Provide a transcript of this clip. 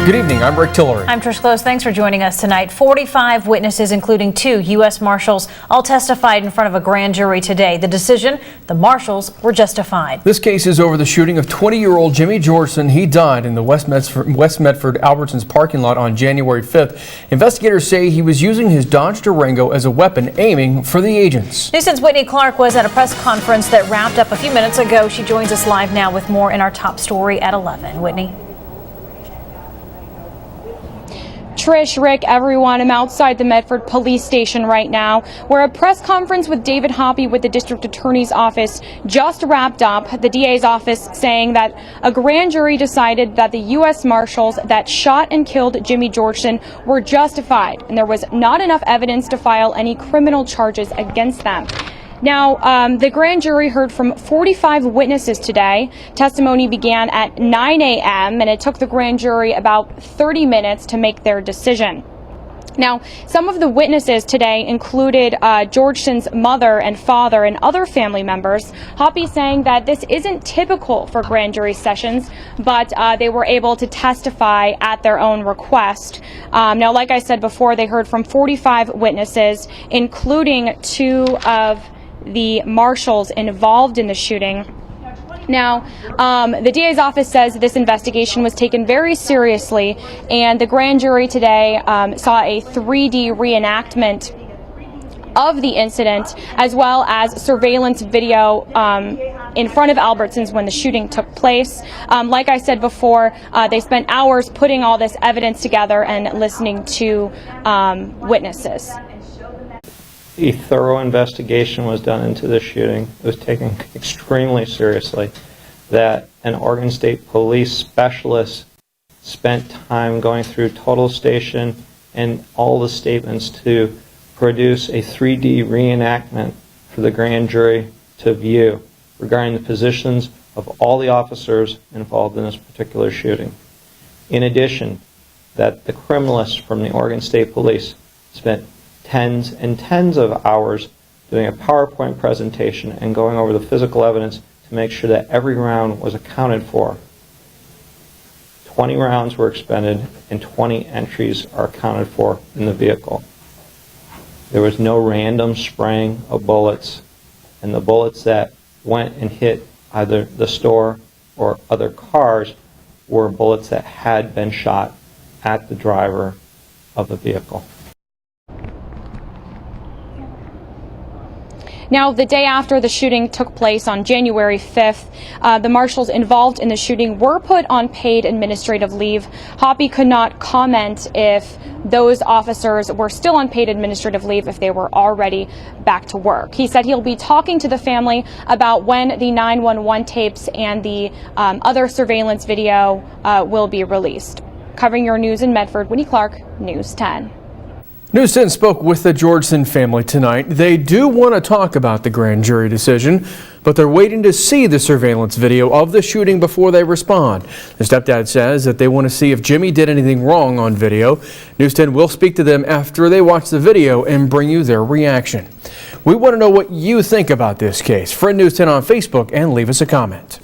Good evening, I'm Rick Tillery. I'm Trish Close. Thanks for joining us tonight. 45 witnesses, including 2 U.S. Marshals, all testified in front of a grand jury today. The decision, the Marshals were justified. This case is over the shooting of 20-year-old James Georgeson. He died in the West Medford Albertsons parking lot on January 5th. Investigators say he was using his Dodge Durango as a weapon, aiming for the agents. News 10's Whitney Clark was at a press conference that wrapped up a few minutes ago. She joins us live now with more in our top story at 11. Whitney. Trish, Rick, everyone, I'm outside the Medford Police Station right now, where a press conference with David Hoppy with the District Attorney's Office just wrapped up. The DA's office saying that a grand jury decided that the U.S. Marshals that shot and killed James Georgeson were justified, and there was not enough evidence to file any criminal charges against them. Now, the grand jury heard from 45 witnesses today. Testimony began at 9 a.m. and it took the grand jury about 30 minutes to make their decision. Now, some of the witnesses today included Georgeson's mother and father and other family members. Hoppy saying that this isn't typical for grand jury sessions, but they were able to testify at their own request. Now, like I said before, they heard from 45 witnesses, including 2 of the Marshals involved in the shooting. Now, the DA's office says this investigation was taken very seriously, and the grand jury today saw a 3D reenactment of the incident, as well as surveillance video in front of Albertsons when the shooting took place. Like I said before, they spent hours putting all this evidence together and listening to witnesses. A thorough investigation was done into this shooting. It was taken extremely seriously. That an Oregon State Police specialist spent time going through total station and all the statements to produce a 3D reenactment for the grand jury to view regarding the positions of all the officers involved in this particular shooting. In addition, that the criminalists from the Oregon State Police spent tens and tens of hours doing a PowerPoint presentation and going over the physical evidence to make sure that every round was accounted for. 20 rounds were expended and 20 entries are accounted for in the vehicle. There was no random spraying of bullets, and the bullets that went and hit either the store or other cars were bullets that had been shot at the driver of the vehicle. Now, the day after the shooting took place on January 5th, the Marshals involved in the shooting were put on paid administrative leave. Hoppy could not comment if those officers were still on paid administrative leave, if they were already back to work. He said he'll be talking to the family about when the 911 tapes and the other surveillance video will be released. Covering your news in Medford, Whitney Clark, News 10. News 10 spoke with the Georgeson family tonight. They do want to talk about the grand jury decision, but they're waiting to see the surveillance video of the shooting before they respond. The stepdad says that they want to see if Jimmy did anything wrong on video. News 10 will speak to them after they watch the video and bring you their reaction. We want to know what you think about this case. Friend News 10 on Facebook and leave us a comment.